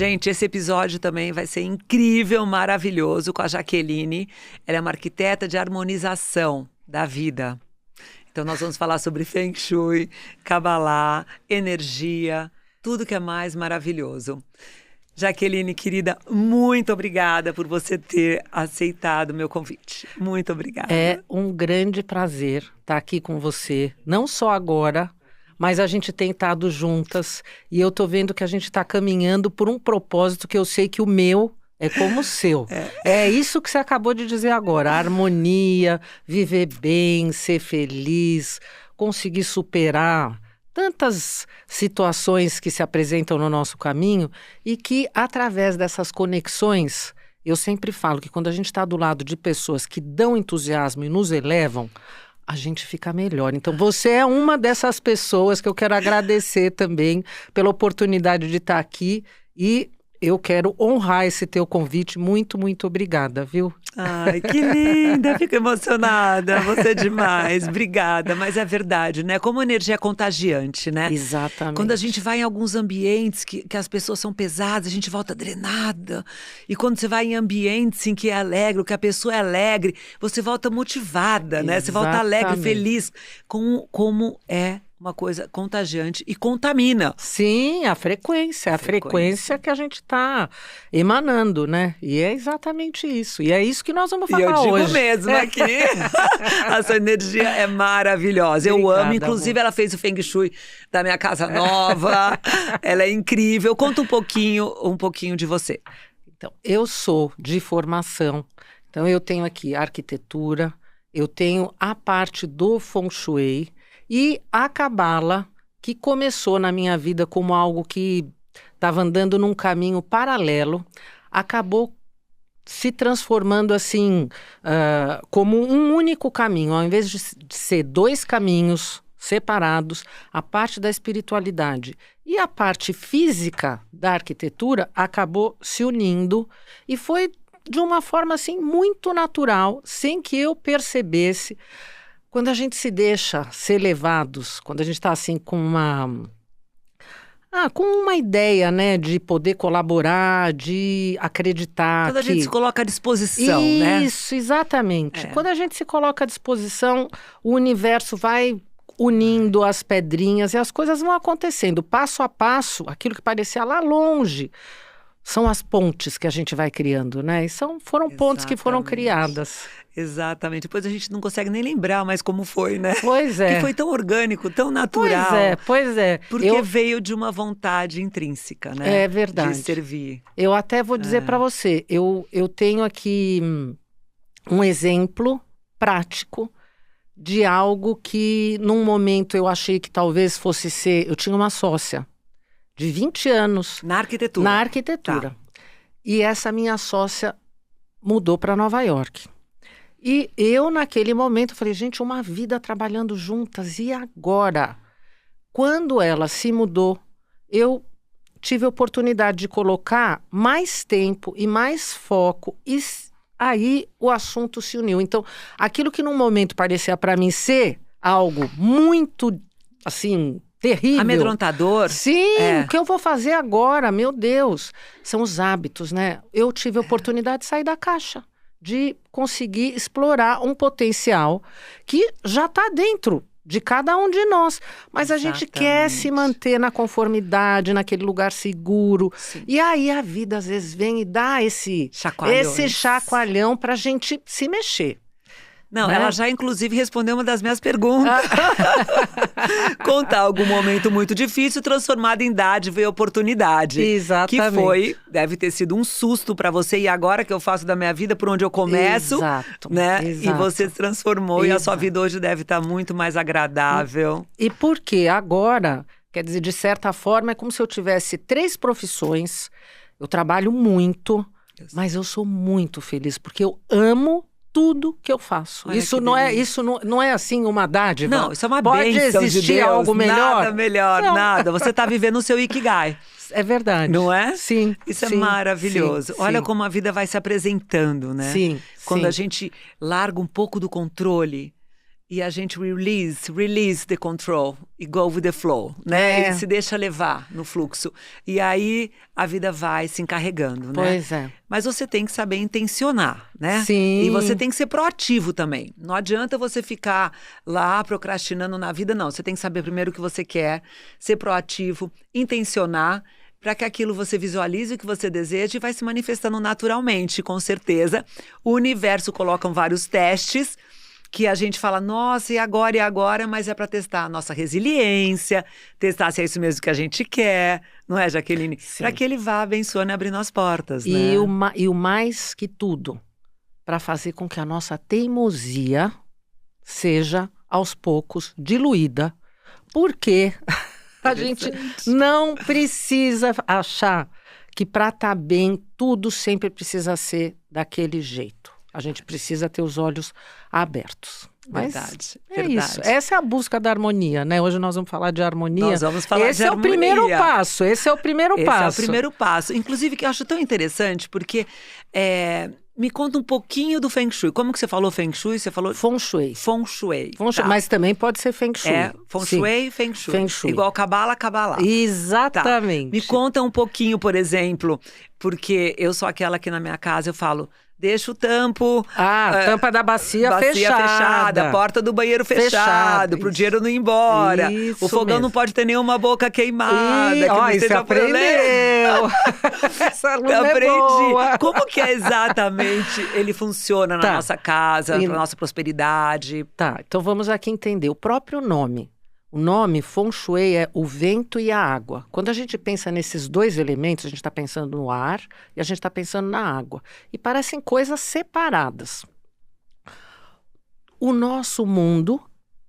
Gente, esse episódio também vai ser incrível, maravilhoso, com a Jaqueline. Ela é uma arquiteta de harmonização da vida. Então nós vamos falar sobre Feng Shui, Kabbalah, energia, tudo que é mais maravilhoso. Jaqueline, querida, muito obrigada por você ter aceitado o meu convite. Muito obrigada. É um grande prazer estar aqui com você, não só agora, mas a gente tem estado juntas e eu tô vendo que a gente está caminhando por um propósito que eu sei que o meu é como o seu. É isso que você acabou de dizer agora, a harmonia, viver bem, ser feliz, conseguir superar tantas situações que se apresentam no nosso caminho e que, através dessas conexões, eu sempre falo que quando a gente está do lado de pessoas que dão entusiasmo e nos elevam, a gente fica melhor. Então, você é uma dessas pessoas que eu quero agradecer também pela oportunidade de estar aqui e eu quero honrar esse teu convite. Muito, muito obrigada, viu? Ai, que linda, fico emocionada, você é demais, obrigada, mas é verdade, né, como a energia é contagiante, né? Exatamente. Quando a gente vai em alguns ambientes que as pessoas são pesadas, a gente volta drenada, e quando você vai em ambientes em que é alegre, que a pessoa é alegre, você volta motivada, né, você volta alegre, feliz, como é uma coisa contagiante e contamina. Sim, a frequência que a gente está emanando, né? E é exatamente isso. E é isso que nós vamos falar hoje. E eu digo mesmo aqui, a sua energia é maravilhosa. Eu amo, inclusive ela fez o Feng Shui da minha casa nova. Ela é incrível. Conta um pouquinho de você. Então, eu sou de formação. Então, eu tenho aqui arquitetura, eu tenho a parte do Feng Shui, e a Kabbalah, que começou na minha vida como algo que estava andando num caminho paralelo, acabou se transformando assim, como um único caminho. Ao invés de ser dois caminhos separados, a parte da espiritualidade e a parte física da arquitetura acabou se unindo e foi de uma forma assim muito natural, sem que eu percebesse. Quando a gente se deixa ser levados, quando a gente está assim com uma ideia, né, de poder colaborar, de acreditar. Quando a gente se coloca à disposição, né? Isso, exatamente. Quando a gente se coloca à disposição, o universo vai unindo as pedrinhas e as coisas vão acontecendo. Passo a passo, aquilo que parecia lá longe, são as pontes que a gente vai criando, né? E foram pontes que foram criadas. Exatamente. Depois a gente não consegue nem lembrar mais como foi, né? Pois é. Que foi tão orgânico, tão natural. Pois é. Porque veio de uma vontade intrínseca, né? É verdade. De servir. Eu até vou dizer para você, eu tenho aqui um exemplo prático de algo que num momento eu achei que talvez fosse ser. Eu tinha uma sócia de 20 anos. Na arquitetura? Na arquitetura. Tá. E essa minha sócia mudou para Nova York. E eu, naquele momento, falei, gente, uma vida trabalhando juntas, e agora? Quando ela se mudou, eu tive a oportunidade de colocar mais tempo e mais foco, e aí o assunto se uniu. Então, aquilo que num momento parecia para mim ser algo muito, assim, terrível. Amedrontador. Sim, o que eu vou fazer agora, meu Deus? São os hábitos, né? Eu tive a oportunidade de sair da caixa, de conseguir explorar um potencial que já está dentro de cada um de nós. Mas a gente quer se manter na conformidade, naquele lugar seguro. Sim. E aí a vida às vezes vem e dá esse chacoalhão para a gente se mexer. Não, ela já inclusive respondeu uma das minhas perguntas. Contar algum momento muito difícil transformado em dádiva e oportunidade. Exatamente. Que deve ter sido um susto para você. E agora que eu faço da minha vida, por onde eu começo. Exato. Né? Exato. E você se transformou. E a sua vida hoje deve estar muito mais agradável. E por quê? Agora, quer dizer, de certa forma, é como se eu tivesse 3 profissões. Eu trabalho muito, mas eu sou muito feliz, porque eu amo tudo que eu faço. Olha, isso não é assim uma dádiva. Não, isso é uma Pode bênção existir de Deus, algo melhor? Nada melhor, nada. Você está vivendo o seu Ikigai. É verdade. Não é? Sim. Isso é maravilhoso. Sim, olha como a vida vai se apresentando, né? Sim. Quando a gente larga um pouco do controle e a gente release the control e go with the flow, né? Ele se deixa levar no fluxo. E aí a vida vai se encarregando, né? Pois é. Mas você tem que saber intencionar, né? Sim. E você tem que ser proativo também. Não adianta você ficar lá procrastinando na vida, não. Você tem que saber primeiro o que você quer, ser proativo, intencionar, para que aquilo você visualize o que você deseja e vai se manifestando naturalmente, com certeza. O universo coloca vários testes que a gente fala, nossa, e agora, mas é para testar a nossa resiliência, testar se é isso mesmo que a gente quer, não é, Jaqueline? Para que ele vá abençoando e abrindo as portas, né? E o mais que tudo, para fazer com que a nossa teimosia seja, aos poucos, diluída, porque a gente não precisa achar que para estar bem, tudo sempre precisa ser daquele jeito. A gente precisa ter os olhos abertos. Mas verdade. Isso. Essa é a busca da harmonia, né? Hoje nós vamos falar de harmonia. Nós vamos falar Esse de é harmonia. o primeiro passo. Esse é o primeiro passo. Inclusive, que eu acho tão interessante, porque me conta um pouquinho do Feng Shui. Como que você falou Feng Shui? Você falou... Feng Shui. Feng Shui. Tá. Mas também pode ser Feng Shui. Feng Shui, Feng Shui. Feng Shui. Igual Kabbalah. Exatamente. Tá. Me conta um pouquinho, por exemplo, porque eu sou aquela que na minha casa eu falo... Deixa o tampo... tampa da bacia fechada. Porta do banheiro fechado, pro dinheiro não ir embora. Isso o fogão mesmo. não pode ter nenhuma boca queimada. Que não você esteja aprendeu! Essa aluna aprendi. É boa. Como que exatamente ele funciona na nossa casa, na nossa prosperidade? Tá, então vamos aqui entender. O próprio nome. O nome Feng Shui é o vento e a água. Quando a gente pensa nesses dois elementos, a gente está pensando no ar e a gente está pensando na água. E parecem coisas separadas. O nosso mundo,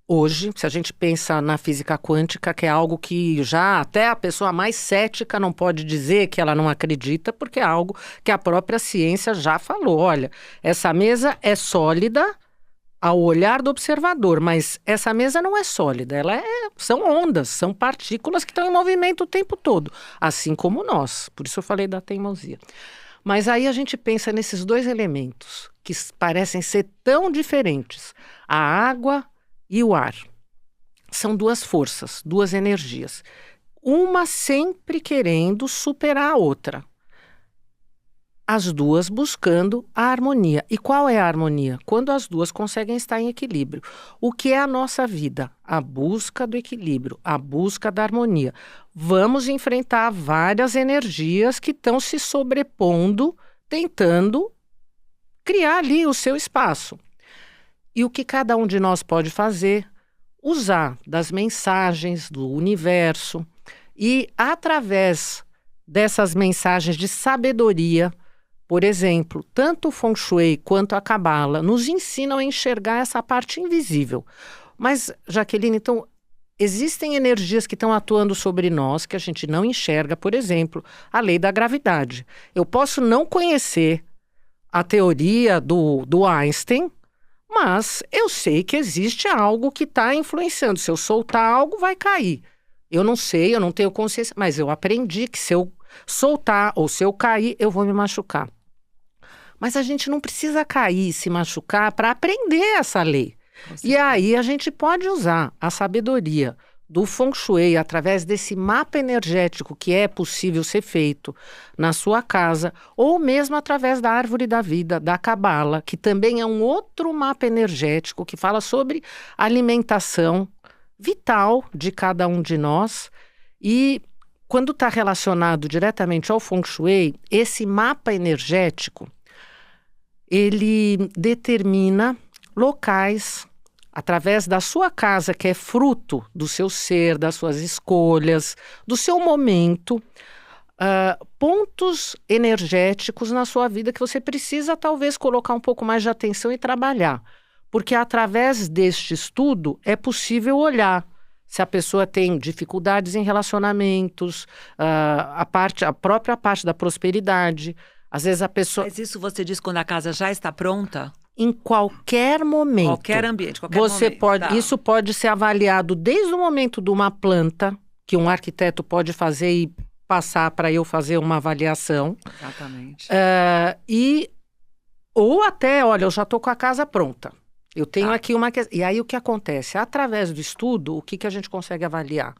hoje, se a gente pensa na física quântica, que é algo que já até a pessoa mais cética não pode dizer que ela não acredita, porque é algo que a própria ciência já falou. Olha, essa mesa é sólida ao olhar do observador, mas essa mesa não é sólida, são ondas, são partículas que estão em movimento o tempo todo, assim como nós, por isso eu falei da teimosia. Mas aí a gente pensa nesses dois elementos que parecem ser tão diferentes, a água e o ar. São duas forças, duas energias, uma sempre querendo superar a outra. As duas buscando a harmonia. E qual é a harmonia? Quando as duas conseguem estar em equilíbrio. O que é a nossa vida? A busca do equilíbrio, a busca da harmonia. Vamos enfrentar várias energias que estão se sobrepondo, tentando criar ali o seu espaço. E o que cada um de nós pode fazer? Usar das mensagens do universo e, através dessas mensagens de sabedoria, por exemplo, tanto o Feng Shui quanto a Kabbalah nos ensinam a enxergar essa parte invisível. Mas, Jaqueline, então, existem energias que estão atuando sobre nós que a gente não enxerga, por exemplo, a lei da gravidade. Eu posso não conhecer a teoria do Einstein, mas eu sei que existe algo que está influenciando. Se eu soltar algo, vai cair. Eu não sei, eu não tenho consciência, mas eu aprendi que se eu soltar ou se eu cair, eu vou me machucar. Mas a gente não precisa cair e se machucar para aprender essa lei. E aí a gente pode usar a sabedoria do Feng Shui através desse mapa energético que é possível ser feito na sua casa, ou mesmo através da árvore da vida, da Kabbalah, que também é um outro mapa energético que fala sobre alimentação vital de cada um de nós. E quando está relacionado diretamente ao Feng Shui, esse mapa energético, ele determina locais, através da sua casa, que é fruto do seu ser, das suas escolhas, do seu momento, pontos energéticos na sua vida que você precisa talvez colocar um pouco mais de atenção e trabalhar. Porque através deste estudo é possível olhar se a pessoa tem dificuldades em relacionamentos, a própria parte da prosperidade. Às vezes a pessoa... Mas isso você diz quando a casa já está pronta? Em qualquer momento. Qualquer ambiente, qualquer você momento. Pode, isso pode ser avaliado desde o momento de uma planta, que um arquiteto pode fazer e passar para eu fazer uma avaliação. Exatamente. Ou até, olha, eu já estou com a casa pronta. Eu tenho aqui uma questão. E aí o que acontece? Através do estudo, o que a gente consegue avaliar?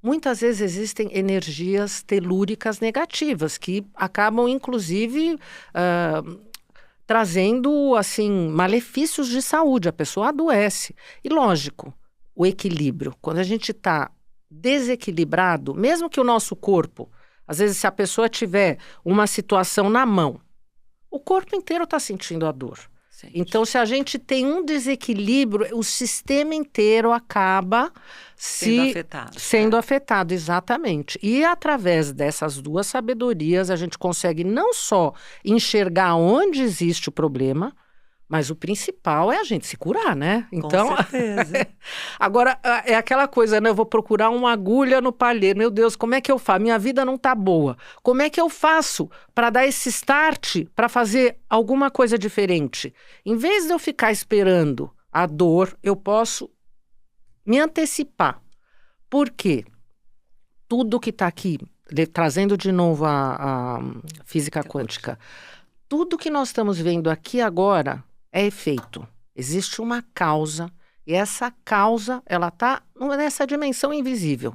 Muitas vezes existem energias telúricas negativas que acabam, inclusive, trazendo, assim, malefícios de saúde. A pessoa adoece. E, lógico, o equilíbrio. Quando a gente está desequilibrado, mesmo que o nosso corpo, às vezes, se a pessoa tiver uma situação na mão, o corpo inteiro está sentindo a dor. Sim. Então, se a gente tem um desequilíbrio, o sistema inteiro acaba sendo afetado, exatamente. E através dessas duas sabedorias, a gente consegue não só enxergar onde existe o problema, mas o principal é a gente se curar, né? Então, com certeza. Agora, é aquela coisa, né? Eu vou procurar uma agulha no palheiro. Meu Deus, como é que eu faço? Minha vida não tá boa. Como é que eu faço para dar esse start, para fazer alguma coisa diferente? Em vez de eu ficar esperando a dor, eu posso me antecipar. Por quê? Tudo que está aqui, trazendo de novo a física quântica, tudo que nós estamos vendo aqui agora é efeito. Existe uma causa, e essa causa, ela está nessa dimensão invisível.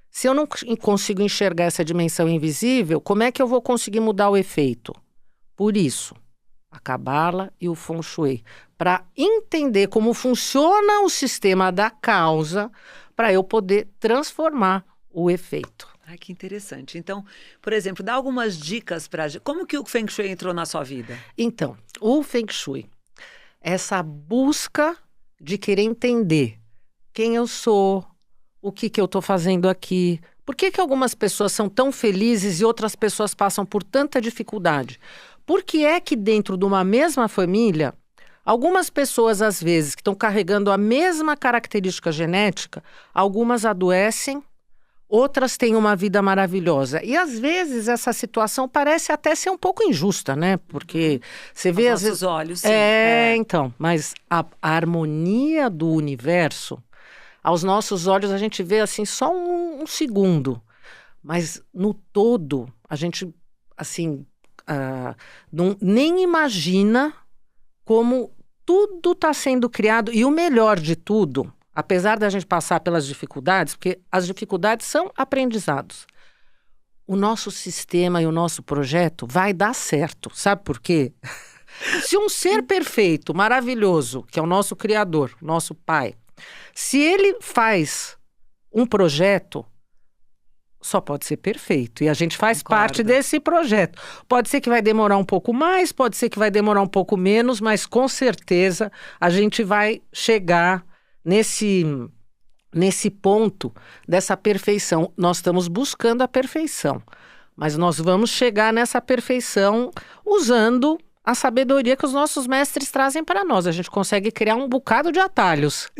Se eu não consigo enxergar essa dimensão invisível, como é que eu vou conseguir mudar o efeito? Por isso, a Cabala e o Feng Shui, para entender como funciona o sistema da causa, para eu poder transformar o efeito. Ai, que interessante. Então, por exemplo, dá algumas dicas para... Como que o Feng Shui entrou na sua vida? Então, o Feng Shui, essa busca de querer entender quem eu sou, o que eu estou fazendo aqui, por que algumas pessoas são tão felizes e outras pessoas passam por tanta dificuldade? Por que é que dentro de uma mesma família, algumas pessoas, às vezes, que estão carregando a mesma característica genética, algumas adoecem, outras têm uma vida maravilhosa. E, às vezes, essa situação parece até ser um pouco injusta, né? Porque você vê, às vezes... olhos, sim. Então, mas a harmonia do universo, aos nossos olhos, a gente vê, assim, só um segundo. Mas, no todo, a gente, assim, nem imagina como tudo está sendo criado. E o melhor de tudo... Apesar da gente passar pelas dificuldades, porque as dificuldades são aprendizados, o nosso sistema e o nosso projeto vai dar certo. Sabe por quê? Se um ser perfeito, maravilhoso, que é o nosso Criador, nosso Pai, se ele faz um projeto, só pode ser perfeito. E a gente faz parte desse projeto. Pode ser que vai demorar um pouco mais, pode ser que vai demorar um pouco menos, mas com certeza a gente vai chegar nesse ponto dessa perfeição. Nós estamos buscando a perfeição, mas nós vamos chegar nessa perfeição usando a sabedoria que os nossos mestres trazem para nós. A gente consegue criar um bocado de atalhos.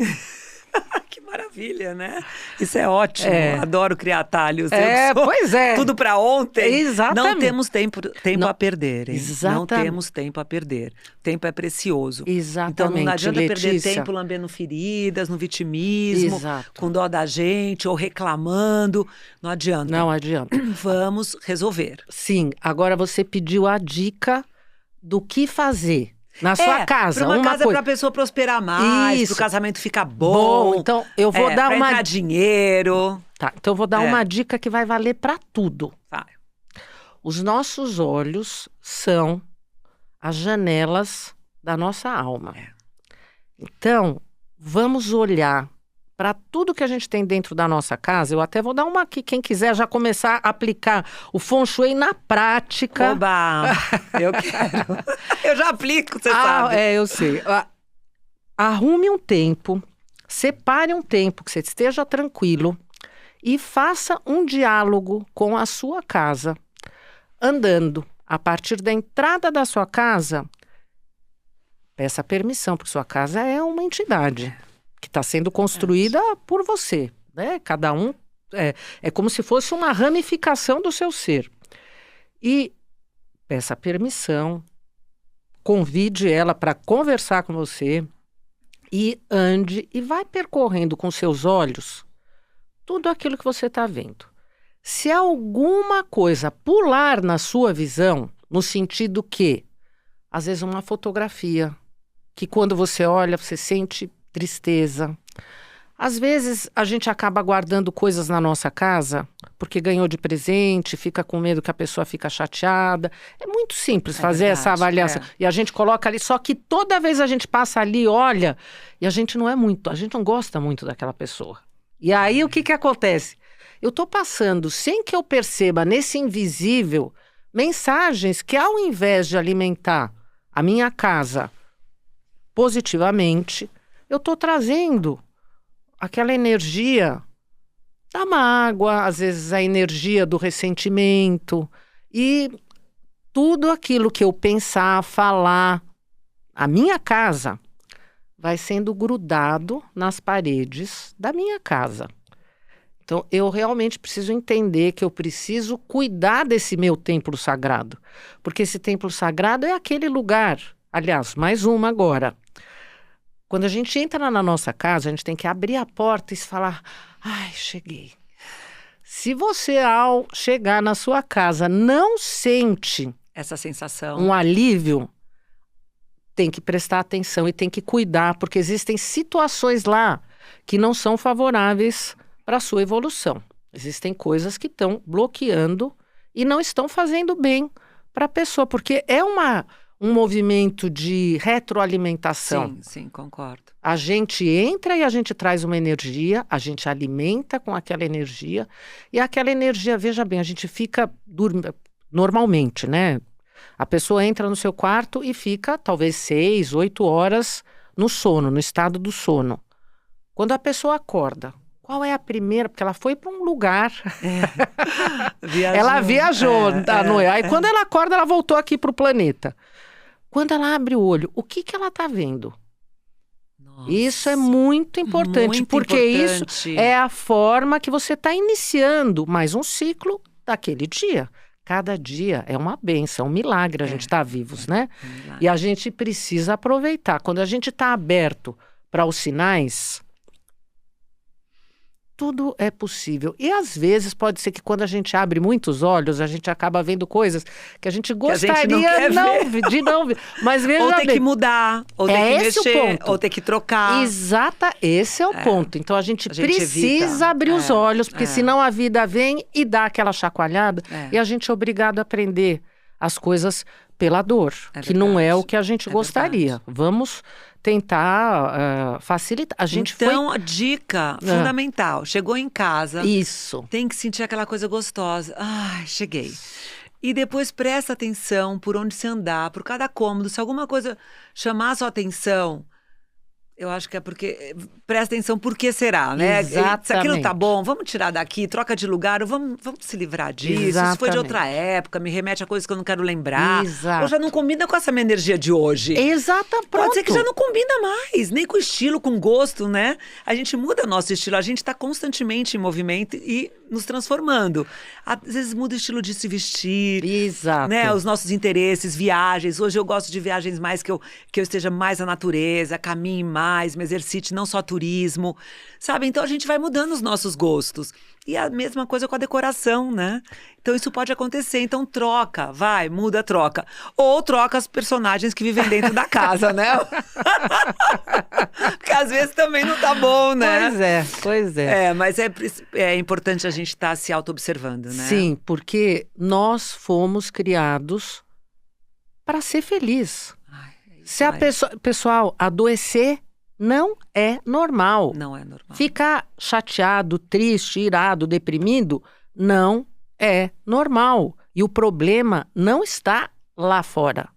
Que maravilha, né? Isso é ótimo. Adoro criar atalhos. Pois é. Tudo para ontem. Exatamente. Não temos tempo a perder, hein? Exatamente. Não temos tempo a perder. Tempo é precioso. Exatamente. Então não adianta Letícia, perder tempo lambendo feridas, no vitimismo, exato, com dó da gente ou reclamando. Não adianta. Não adianta. Vamos resolver. Sim. Agora você pediu a dica do que fazer. Na sua casa, para uma casa coisa... para a pessoa prosperar mais, para o casamento ficar bom. Então, eu vou dar uma... entrar dinheiro. Tá, então eu vou dar uma dica que vai valer para tudo. Vai. Os nossos olhos são as janelas da nossa alma. Então, vamos olhar para tudo que a gente tem dentro da nossa casa. Eu até vou dar uma aqui, quem quiser já começar a aplicar o Feng Shui na prática. Oba! Eu quero. Eu já aplico, você sabe. Eu sei. Arrume um tempo, separe um tempo que você esteja tranquilo e faça um diálogo com a sua casa, andando. A partir da entrada da sua casa, peça permissão, porque sua casa é uma entidade que está sendo construída por você, né? Cada um é como se fosse uma ramificação do seu ser. E peça permissão, convide ela para conversar com você e ande e vai percorrendo com seus olhos tudo aquilo que você está vendo. Se alguma coisa pular na sua visão, no sentido que, às vezes, uma fotografia que quando você olha, você sente tristeza. Às vezes, a gente acaba guardando coisas na nossa casa, porque ganhou de presente, fica com medo que a pessoa fica chateada. É muito simples fazer essa avaliação. E a gente coloca ali, só que toda vez a gente passa ali, olha, e a gente não gosta muito daquela pessoa. E aí, o que acontece? Eu estou passando, sem que eu perceba, nesse invisível, mensagens que, ao invés de alimentar a minha casa positivamente, eu estou trazendo aquela energia da mágoa, às vezes a energia do ressentimento e tudo aquilo que eu pensar, falar, a minha casa vai sendo grudado nas paredes da minha casa. Então, eu realmente preciso entender que eu preciso cuidar desse meu templo sagrado, porque esse templo sagrado é aquele lugar. Aliás, mais uma agora. Quando a gente entra na nossa casa, a gente tem que abrir a porta e falar, ai, cheguei. Se você, ao chegar na sua casa, não sente essa sensação, um alívio, tem que prestar atenção e tem que cuidar, porque existem situações lá que não são favoráveis para a sua evolução. Existem coisas que estão bloqueando e não estão fazendo bem para a pessoa, porque é um movimento de retroalimentação. Sim, concordo. A gente entra e a gente traz uma energia, a gente alimenta com aquela energia, e aquela energia, veja bem, a gente fica normalmente, né? A pessoa entra no seu quarto e fica talvez 6, 8 horas no sono, no estado do sono. Quando a pessoa acorda, qual é a primeira? Porque ela foi para um lugar. Ela viajou à noite. Aí quando ela acorda, ela voltou aqui para o planeta. Quando ela abre o olho, o que ela está vendo? Nossa, isso é muito importante, porque isso é a forma que você está iniciando mais um ciclo daquele dia. Cada dia é uma bênção, um milagre a gente estar vivos, né? E a gente precisa aproveitar. Quando a gente está aberto para os sinais, tudo é possível. E às vezes pode ser que quando a gente abre muitos olhos, a gente acaba vendo coisas que a gente gostaria de não ver. Mas veja ou ter bem, que mudar, ou ter que mexer, ou ter que trocar. Esse é o ponto. Então a gente precisa abrir os olhos, porque senão a vida vem e dá aquela chacoalhada e a gente é obrigado a aprender as coisas pela dor, que não é o que a gente gostaria. Vamos tentar facilitar. A dica fundamental. Chegou em casa. Isso. Tem que sentir aquela coisa gostosa. Ai, cheguei. E depois presta atenção por onde você andar, por cada cômodo. Se alguma coisa chamar a sua atenção, eu acho que é porque... Presta atenção por que será, né? Exatamente. Se aquilo tá bom, vamos tirar daqui, troca de lugar, vamos se livrar disso. Exatamente. Isso foi de outra época, me remete a coisas que eu não quero lembrar. Exato. Ou já não combina com essa minha energia de hoje. Exato, pronto. Pode ser que já não combina mais, nem com estilo, com gosto, né? A gente muda nosso estilo, a gente tá constantemente em movimento e nos transformando. Às vezes muda o estilo de se vestir. Exato. Né? Os nossos interesses, viagens. Hoje eu gosto de viagens mais que eu esteja mais na natureza, caminhe mais, me exercite, não só turismo, sabe? Então a gente vai mudando os nossos gostos. E a mesma coisa com a decoração, né? Então isso pode acontecer. Então troca, muda, troca. Ou troca as personagens que vivem dentro da casa, né? Porque às vezes também não tá bom, né? Pois é. Mas é importante a gente estar se auto-observando, né? Sim, porque nós fomos criados para ser feliz. Se a pessoal adoecer, não é normal. Não é normal. Ficar chateado, triste, irado, deprimido, não é normal. E o problema não está lá fora.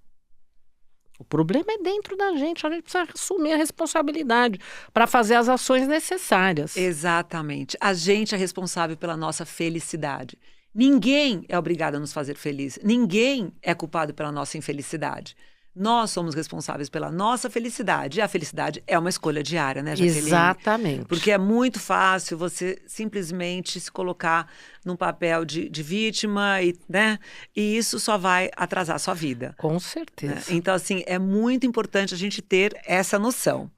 O problema é dentro da gente. A gente precisa assumir a responsabilidade para fazer as ações necessárias. Exatamente. A gente é responsável pela nossa felicidade. Ninguém é obrigado a nos fazer felizes. Ninguém é culpado pela nossa infelicidade. Nós somos responsáveis pela nossa felicidade. E a felicidade é uma escolha diária, né, Jaqueline? Exatamente. Porque é muito fácil você simplesmente se colocar num papel de vítima, né? E isso só vai atrasar a sua vida. Com certeza. Né? Então, assim, é muito importante a gente ter essa noção.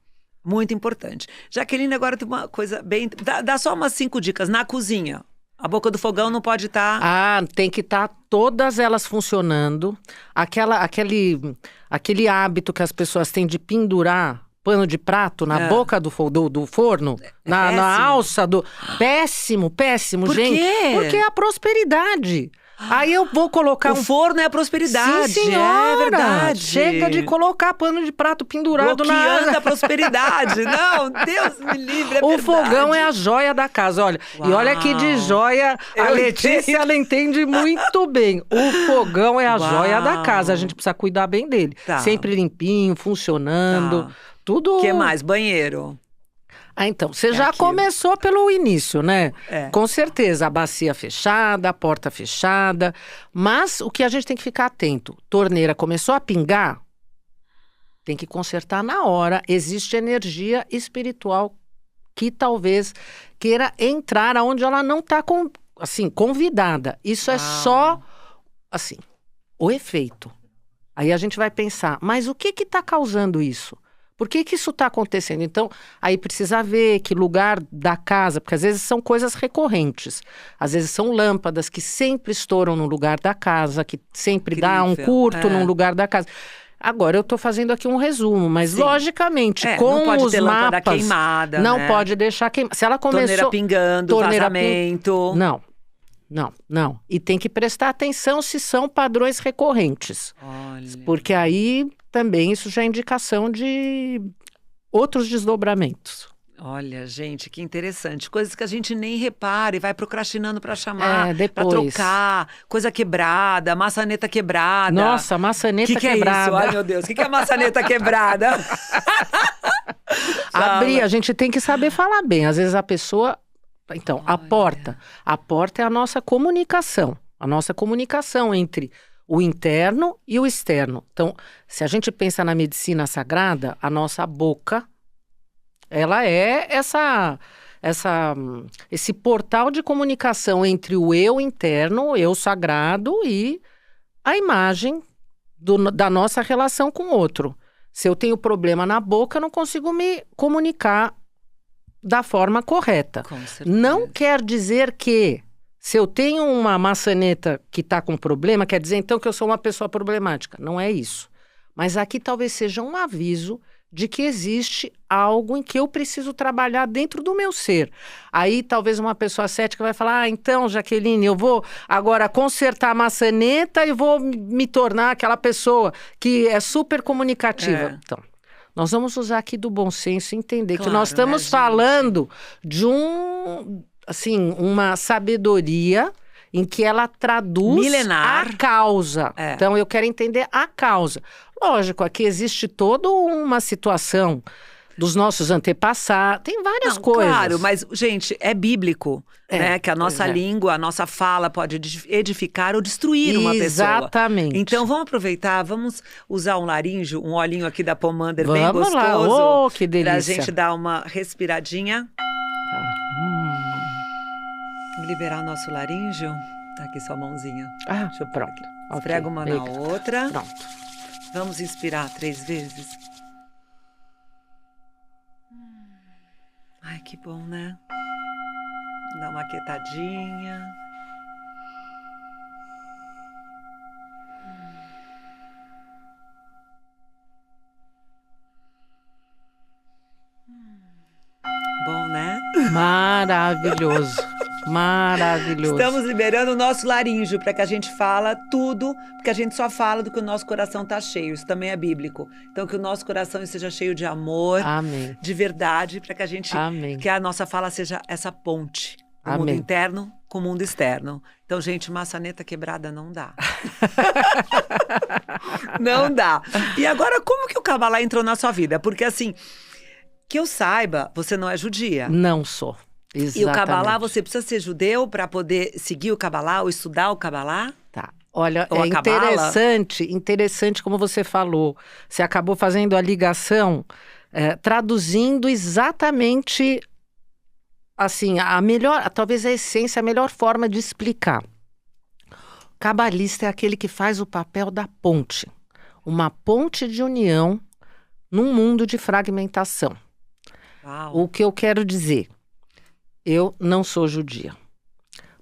Muito importante. Jaqueline, agora tem uma coisa bem... Dá só umas 5 dicas na cozinha. A boca do fogão não pode estar... Ah, tem que estar todas elas funcionando. Aquele hábito que as pessoas têm de pendurar pano de prato na boca do forno, na alça do... Péssimo, péssimo, Por gente. quê? Porque é a prosperidade. Aí eu vou colocar O forno é a prosperidade. Sim, senhora. É verdade. Chega de colocar pano de prato pendurado Bloqueando a prosperidade. Não, Deus me livre, é O verdade. fogão é a joia da casa, olha. Uau. E olha que de joia, a Eu Letícia, entendo. ela entende muito bem. O fogão é a Uau. joia da casa, a gente precisa cuidar bem dele. Tá. Sempre limpinho, funcionando, Tá. tudo... O que mais? Banheiro. Ah, então, você já aquilo. começou pelo início, né? É. Com certeza, a bacia fechada, a porta fechada. Mas o que a gente tem que ficar atento, torneira começou a pingar, tem que consertar na hora. Existe energia espiritual que talvez queira entrar onde ela não está convidada. Isso é só, assim, o efeito. Aí a gente vai pensar, mas o que está causando isso? Por que isso está acontecendo? Então, aí precisa ver que lugar da casa, porque às vezes são coisas recorrentes. Às vezes são lâmpadas que sempre estouram no lugar da casa, que sempre dá um Incrível. curto É. num lugar da casa. Agora, eu estou fazendo aqui um resumo, mas Sim. logicamente, Não com pode os ter lâmpada mapas... queimada, Não né? pode deixar queimar. Se ela começou... Torneira pingando, Torneira vazamento. Não. E tem que prestar atenção se são padrões recorrentes. Olha. Porque aí também isso já é indicação de outros desdobramentos. Olha, gente, que interessante. Coisas que a gente nem repara e vai procrastinando para chamar, depois. para trocar, coisa quebrada, maçaneta quebrada. Nossa, maçaneta que quebrada. É isso? Ai, meu Deus, o que é maçaneta quebrada? Abrir, a gente tem que saber falar bem. Às vezes a pessoa... Então, a porta é a nossa comunicação. A nossa comunicação entre o interno e o externo. Então, se a gente pensa na medicina sagrada, a nossa boca, ela é esse portal de comunicação entre o eu interno, o eu sagrado e a imagem da nossa relação com o outro. Se eu tenho problema na boca, eu não consigo me comunicar da forma correta. Com certeza. Não quer dizer que, se eu tenho uma maçaneta que está com problema, quer dizer então que eu sou uma pessoa problemática. Não é isso. Mas aqui talvez seja um aviso de que existe algo em que eu preciso trabalhar dentro do meu ser. Aí talvez uma pessoa cética vai falar, então, Jaqueline, eu vou agora consertar a maçaneta e vou me tornar aquela pessoa que é super comunicativa. É. Então, nós vamos usar aqui do bom senso e entender que Claro, nós estamos né, gente? falando de uma sabedoria em que ela traduz Milenar. a causa. É. Então, eu quero entender a causa. Lógico, aqui existe toda uma situação dos nossos antepassados, tem várias Não, coisas. claro, mas, gente, é bíblico, né? Que a nossa pois é. língua, a nossa fala pode edificar ou destruir uma pessoa. Exatamente. Então, vamos aproveitar, vamos usar um laríngeo, um olhinho aqui da Pomander bem Vamos gostoso. lá, que delícia. Pra gente dar uma respiradinha. Liberar o nosso laríngeo. Tá aqui sua mãozinha. Ah, Deixa eu pôr pronto. aqui. Ok, Esfrega uma na legal. outra. Pronto. Vamos inspirar 3 vezes. Ai, que bom, né? Dá uma quietadinha. Bom, né? Maravilhoso. Maravilhoso. Estamos liberando o nosso laríngeo para que a gente fala tudo, porque a gente só fala do que o nosso coração está cheio. Isso também é bíblico. Então, que o nosso coração esteja cheio de amor, Amém. de verdade, para que a gente, Amém. que a nossa fala seja essa ponte do mundo Amém. interno com o mundo externo. Então, gente, maçaneta quebrada não dá. Não dá. E agora, como que o Kabbalah entrou na sua vida? Porque assim, que eu saiba, você não é judia. Não sou. Exatamente. E o Kabbalah, você precisa ser judeu para poder seguir o Kabbalah ou estudar o Kabbalah? Tá. Olha, Ou é a Cabala? interessante como você falou. Você acabou fazendo a ligação, traduzindo exatamente, assim, talvez a essência, a melhor forma de explicar. O cabalista é aquele que faz o papel da ponte. Uma ponte de união num mundo de fragmentação. Uau. O que eu quero dizer? Eu não sou judia.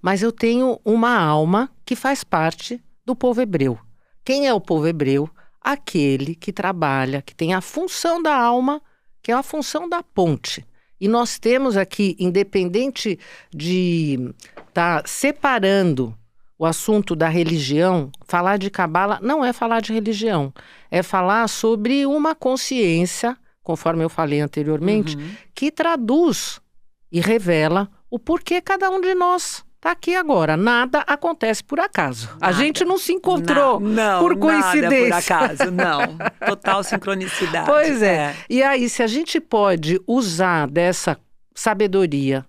mas eu tenho uma alma que faz parte do povo hebreu. Quem é o povo hebreu? Aquele que trabalha, que tem a função da alma, que é a função da ponte. E nós temos aqui, independente de estar separando o assunto da religião, falar de Cabala não é falar de religião, é falar sobre uma consciência, conforme eu falei anteriormente, que traduz e revela o porquê cada um de nós está aqui agora. Nada acontece por acaso. Nada. A gente não se encontrou por coincidência. Nada por acaso, não. Total sincronicidade. Pois é. E aí, se a gente pode usar dessa sabedoria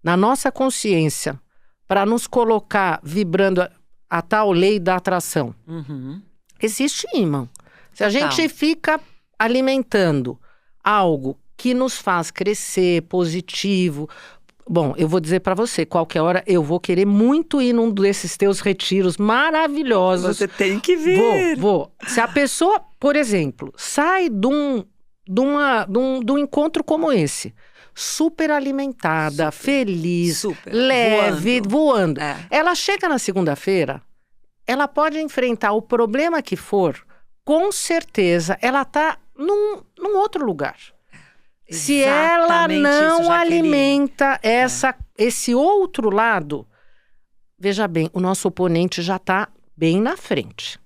na nossa consciência para nos colocar vibrando a tal lei da atração. Existe ímã. Se a gente fica alimentando algo que nos faz crescer, positivo. Bom, eu vou dizer para você, qualquer hora eu vou querer muito ir num desses teus retiros maravilhosos. Você tem que vir. Vou. Se a pessoa, por exemplo, sai de um encontro como esse, super alimentada, feliz, leve, voando. Ela chega na segunda-feira, ela pode enfrentar o problema que for, com certeza ela está num outro lugar. Se ela não alimenta esse outro lado, veja bem, o nosso oponente já está bem na frente.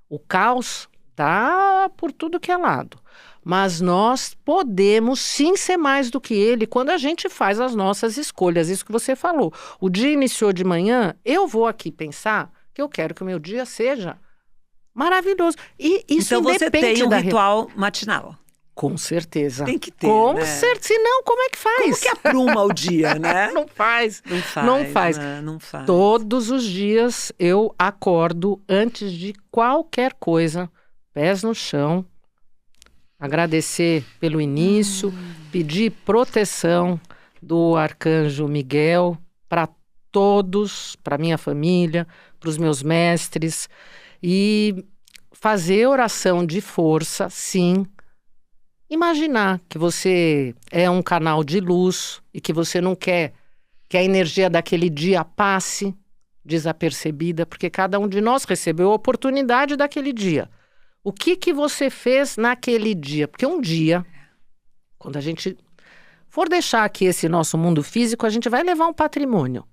O caos está por tudo que é lado. Mas nós podemos sim ser mais do que ele quando a gente faz as nossas escolhas. Isso que você falou. O dia iniciou de manhã, eu vou aqui pensar que eu quero que o meu dia seja maravilhoso. E isso então você tem um da ritual matinal. Com certeza. Tem que ter, Com né? certeza. Senão, como é que faz? Como que apruma o dia, né? Não faz. Não faz. Todos os dias eu acordo antes de qualquer coisa, pés no chão, agradecer pelo início, pedir proteção do arcanjo Miguel para todos, para minha família, para os meus mestres e fazer oração de força, sim. Imaginar que você é um canal de luz e que você não quer que a energia daquele dia passe desapercebida, porque cada um de nós recebeu a oportunidade daquele dia. O que você fez naquele dia? Porque um dia, quando a gente for deixar aqui esse nosso mundo físico, a gente vai levar um patrimônio.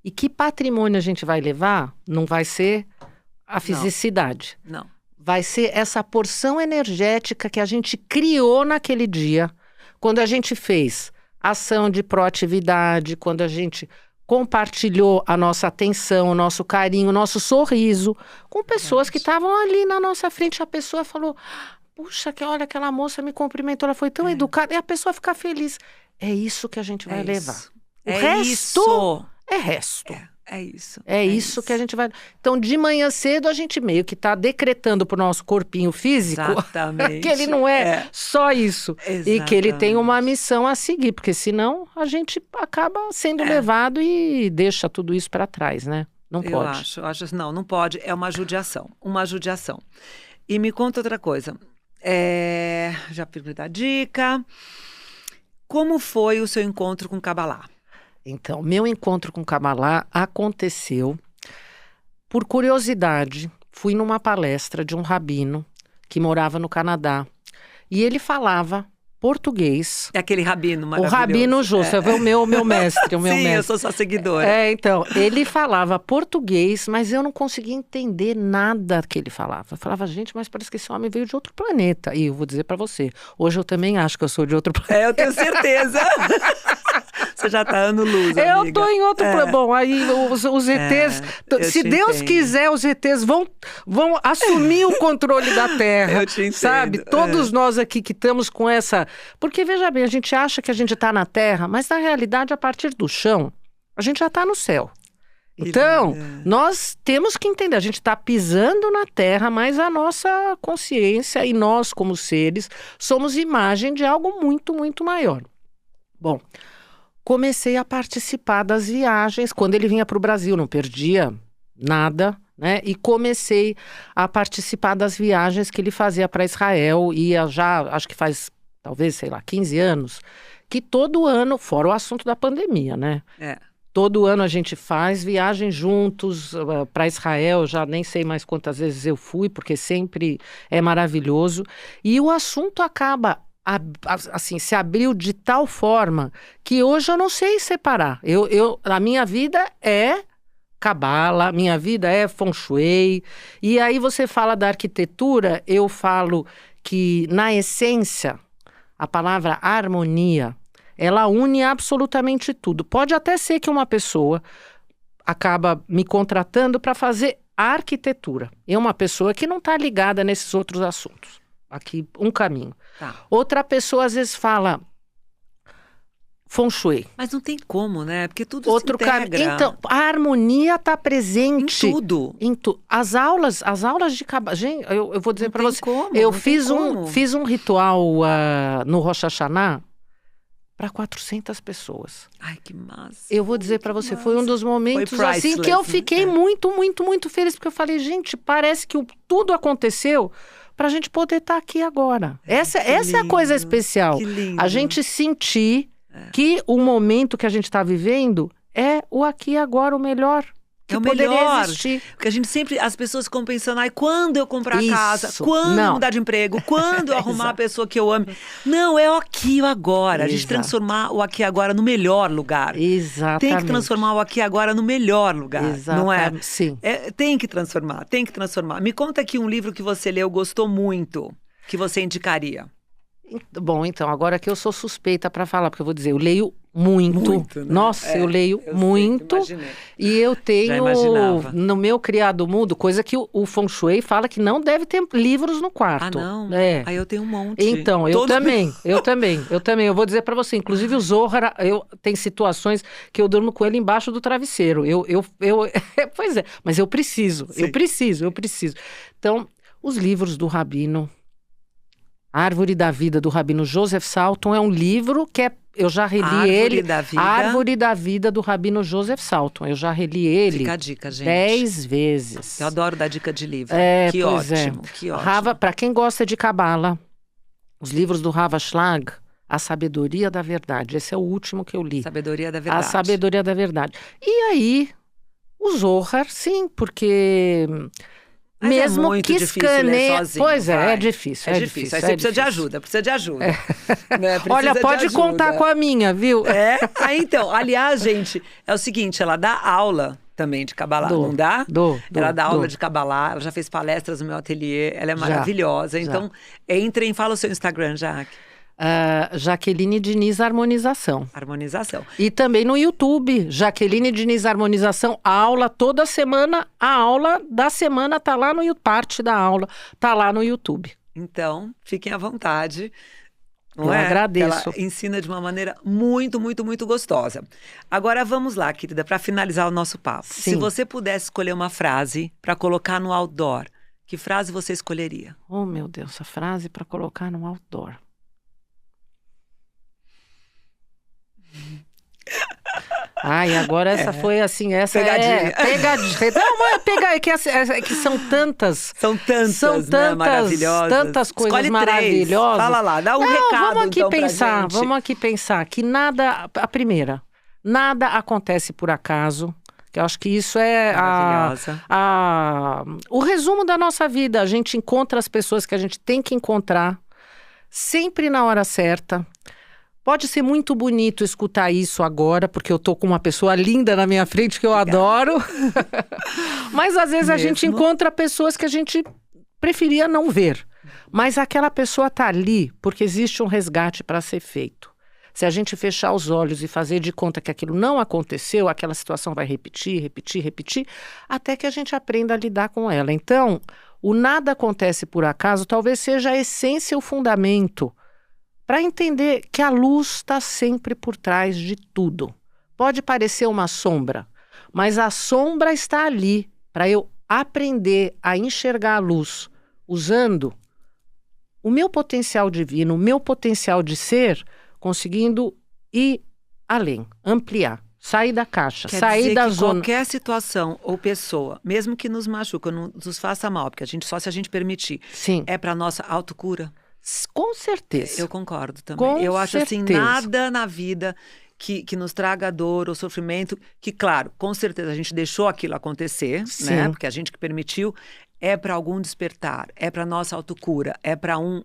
E que patrimônio a gente vai levar? Não vai ser a fisicidade. Não. Vai ser essa porção energética que a gente criou naquele dia, quando a gente fez ação de proatividade, quando a gente compartilhou a nossa atenção, o nosso carinho, o nosso sorriso com pessoas que estavam ali na nossa frente. A pessoa falou, puxa, olha, aquela moça me cumprimentou, ela foi tão educada. E a pessoa fica feliz. É isso que a gente vai levar. O resto é resto. É isso. É isso que a gente vai... Então, de manhã cedo, a gente meio que está decretando para o nosso corpinho físico que ele não é só isso. Exatamente. E que ele tem uma missão a seguir, porque senão a gente acaba sendo levado e deixa tudo isso para trás, né? Não pode. Eu acho, não pode. É uma judiação. E me conta outra coisa. Já perguntei da dica. Como foi o seu encontro com Kabbalah? Então, meu encontro com Kabbalah aconteceu por curiosidade. Fui numa palestra de um rabino que morava no Canadá e ele falava português. É aquele rabino maravilhoso. O rabino Justo, é o meu mestre. Sim, mestre. Eu sou sua seguidora. Então, ele falava português, mas eu não conseguia entender nada que ele falava. Eu falava, gente, mas parece que esse homem veio de outro planeta. E eu vou dizer pra você, hoje eu também acho que eu sou de outro planeta. Eu tenho certeza. Você já tá ano-luz, amiga. Eu tô em outro planeta. Bom, aí os ETs, se Deus quiser, os ETs vão assumir o controle da Terra. Eu te entendo. Sabe? Todos nós aqui que estamos com essa... Porque, veja bem, a gente acha que a gente tá na Terra, mas na realidade, a partir do chão, a gente já tá no céu. Então, nós temos que entender, a gente está pisando na Terra, mas a nossa consciência e nós, como seres, somos imagem de algo muito, muito maior. Bom, comecei a participar das viagens, quando ele vinha para o Brasil, não perdia nada, né? E comecei a participar das viagens que ele fazia para Israel, ia já, acho que faz, talvez, 15 anos, que todo ano, fora o assunto da pandemia, né? Todo ano a gente faz viagem juntos para Israel, já nem sei mais quantas vezes eu fui, porque sempre é maravilhoso. E o assunto acaba, assim, se abriu de tal forma que hoje eu não sei separar. A minha vida é Cabala, minha vida é Feng Shui. E aí você fala da arquitetura, eu falo que, na essência, a palavra harmonia, ela une absolutamente tudo. Pode até ser que uma pessoa acaba me contratando para fazer arquitetura. É uma pessoa que não está ligada nesses outros assuntos. Aqui, um caminho. Tá. Outra pessoa, às vezes, fala Feng Shui. Mas não tem como, né? Porque tudo Outro se integra. caminho. Então, a harmonia está presente. Em tudo. As aulas de Cabala. Gente, eu vou dizer para você. Como, Eu não tem como. fiz um ritual no Rosh Hashanah para 400 pessoas. Ai, que massa. Eu vou dizer para você, foi um dos momentos Foi assim que priceless, eu fiquei né? muito, muito, muito feliz, porque eu falei, gente, parece que tudo aconteceu para a gente poder estar aqui agora. Essa é a coisa lindo, especial. que lindo. A gente sentir que o momento que a gente está vivendo é o aqui e agora, o melhor que É o poderia melhor. existir. Porque a gente sempre, as pessoas ficam pensando, ai, quando eu comprar Isso. casa, quando eu Não. mudar de emprego, quando eu arrumar a Exato. pessoa que eu amo. Não, é o aqui e o agora. A gente Exato. transformar o aqui e agora no melhor lugar. Exatamente. Tem que transformar o aqui e agora no melhor lugar, não é? Exatamente. Sim. Tem que transformar, tem que transformar. Me conta aqui um livro que você leu, gostou muito, que você indicaria. Bom, então, agora que eu sou suspeita para falar, porque eu vou dizer, eu leio muito. Muito, né? Nossa, eu leio eu muito. sei, imaginei. E eu Já tenho, imaginava. no meu criado mudo, coisa que o Feng Shui fala que não deve ter livros no quarto. Ah, não? É. Aí eu tenho um monte. Então, eu Todo- também. Eu vou dizer para você, inclusive o Zohar, tem situações que eu durmo com ele embaixo do travesseiro. Pois é, mas eu preciso. Sim. Eu preciso. Então, os livros do Rabino, A Árvore da Vida, do Rabino Joseph Salton, é um livro que eu já reli Árvore ele. da Vida. A Árvore da Vida, do Rabino Joseph Salton. Eu já reli ele Fica a dica, gente. 10 vezes. Eu adoro dar dica de livro. Que Pois ótimo, que ótimo. Rava, para quem gosta de Cabala, os livros do Rava Schlag, A Sabedoria da Verdade. Esse é o último que eu li. Sabedoria da Verdade. A Sabedoria da Verdade. E aí, o Zohar, sim, porque Mas mesmo é muito que difícil ler escaneia... sozinho, Pois é, vai. é difícil. É difícil. Aí você precisa de ajuda, precisa de ajuda. Né? Precisa Olha, de pode ajuda. contar com a minha, viu? É? Então, aliás, gente, é o seguinte, ela dá aula também de Kabbalah, não dá? Ela dá aula de Kabbalah, ela já fez palestras no meu ateliê, ela é maravilhosa. Então, entrem, fala o seu Instagram, Jaque. Jaqueline Diniz Harmonização. Harmonização. E também no YouTube, Jaqueline Diniz Harmonização, a aula toda semana, a aula da semana tá lá no YouTube, parte da aula tá lá no YouTube. Então, fiquem à vontade. Eu agradeço. Ela ensina de uma maneira muito, muito, muito gostosa. Agora vamos lá, querida, para finalizar o nosso papo. Sim. Se você pudesse escolher uma frase para colocar no outdoor, que frase você escolheria? Oh, meu Deus, essa frase para colocar no outdoor. Ai, agora essa foi assim, essa Pegadinha. pegadinha. Não, mas que são tantas. São tantas, né, maravilhosas. Tantas coisas Escolhe maravilhosas. Três. Fala lá, dá um Não, recado vamos aqui então pra pensar, gente. vamos aqui pensar que nada, a primeira, nada acontece por acaso. Que eu acho que isso é Maravilhosa. o resumo da nossa vida. A gente encontra as pessoas que a gente tem que encontrar, sempre na hora certa. Pode ser muito bonito escutar isso agora, porque eu tô com uma pessoa linda na minha frente que eu adoro. Mas às vezes a gente encontra pessoas que a gente preferia não ver. Mas aquela pessoa tá ali porque existe um resgate para ser feito. Se a gente fechar os olhos e fazer de conta que aquilo não aconteceu, aquela situação vai repetir, até que a gente aprenda a lidar com ela. Então, o nada acontece por acaso talvez seja a essência, o fundamento, para entender que a luz está sempre por trás de tudo. Pode parecer uma sombra, mas a sombra está ali para eu aprender a enxergar a luz, usando o meu potencial divino, o meu potencial de ser, conseguindo ir além, ampliar, sair da caixa, sair da zona. Qualquer situação ou pessoa, mesmo que nos machuque, não nos faça mal, porque só se a gente permitir, Sim. é para nossa autocura. Com certeza. Eu concordo também. Eu acho assim, certeza. nada na vida que nos traga dor ou sofrimento, que, claro, com certeza a gente deixou aquilo acontecer, Sim. né? Porque a gente que permitiu, é para algum despertar, é para nossa autocura, é para um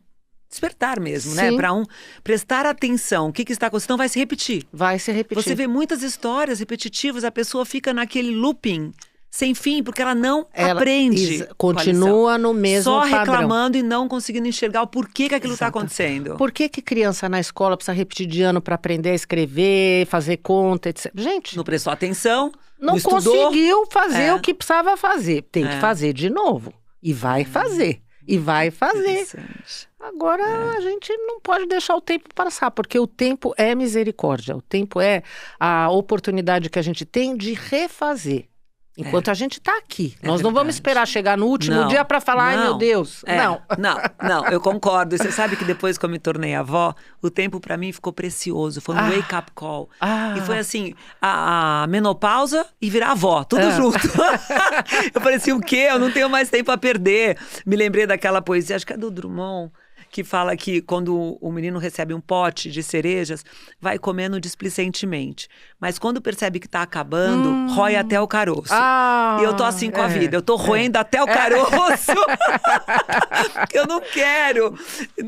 despertar mesmo, né? Sim. Para um prestar atenção, o que está acontecendo, não vai se repetir. Vai se repetir. Você vê muitas histórias repetitivas, a pessoa fica naquele looping sem fim, porque ela não aprende. Continua no mesmo só padrão. reclamando e não conseguindo enxergar o porquê que aquilo está acontecendo. Por que criança na escola precisa repetir de ano para aprender a escrever, fazer conta, etc? Gente, Não prestou atenção, não estudou. conseguiu fazer É. o que precisava fazer. Tem que fazer de novo. E vai fazer. E vai fazer. Interessante. Agora, a gente não pode deixar o tempo passar, porque o tempo é misericórdia. O tempo é a oportunidade que a gente tem de refazer. Enquanto a gente está aqui. Nós não vamos verdade. esperar chegar no último Não, dia para falar, ai meu não. Deus. Não. Não, eu concordo. E você sabe que depois que eu me tornei avó, o tempo para mim ficou precioso. Foi um wake-up call. E foi assim, a menopausa e virar avó, tudo junto. Eu falei assim, o quê? Eu não tenho mais tempo a perder. Me lembrei daquela poesia, acho que é do Drummond, que fala que quando o menino recebe um pote de cerejas, vai comendo displicentemente. Mas quando percebe que está acabando, rói até o caroço. E eu tô assim com a vida, eu tô roendo até o caroço. Porque eu não quero,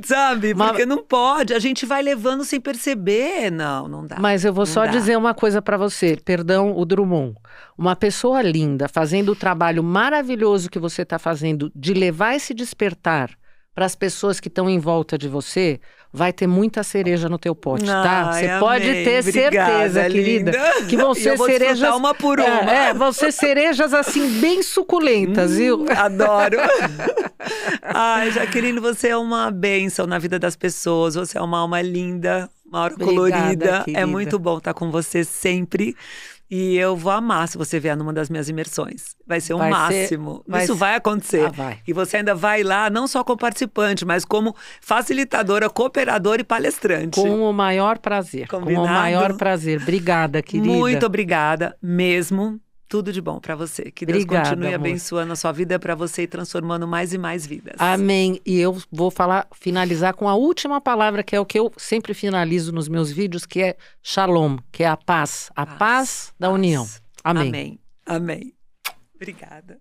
sabe? Porque não pode, a gente vai levando sem perceber. Não dá. Mas eu vou não só dá. dizer uma coisa para você, perdão o Drummond. Uma pessoa linda, fazendo o trabalho maravilhoso que você está fazendo, de levar esse despertar para as pessoas que estão em volta de você, vai ter muita cereja no teu pote, tá? Você pode ter certeza, querida, que vão ser eu vou cerejas uma por uma. Vão ser cerejas assim bem suculentas, viu? Adoro. Ai, Jaqueline, você é uma bênção na vida das pessoas. Você é uma alma linda, uma aura colorida. Querida. É muito bom estar com você sempre. E eu vou amar se você vier numa das minhas imersões. Vai ser o máximo. Isso vai acontecer. Vai. E você ainda vai lá, não só como participante, mas como facilitadora, cooperadora e palestrante. Com o maior prazer. Combinado? Com o maior prazer. Obrigada, querida. Muito obrigada mesmo. Tudo de bom para você. Que Deus Obrigada, continue amor. abençoando a sua vida para você e transformando mais e mais vidas. Amém. E eu vou finalizar com a última palavra, que é o que eu sempre finalizo nos meus vídeos, que é Shalom, que é a paz. A paz da união. Amém. Amém. Amém. Obrigada.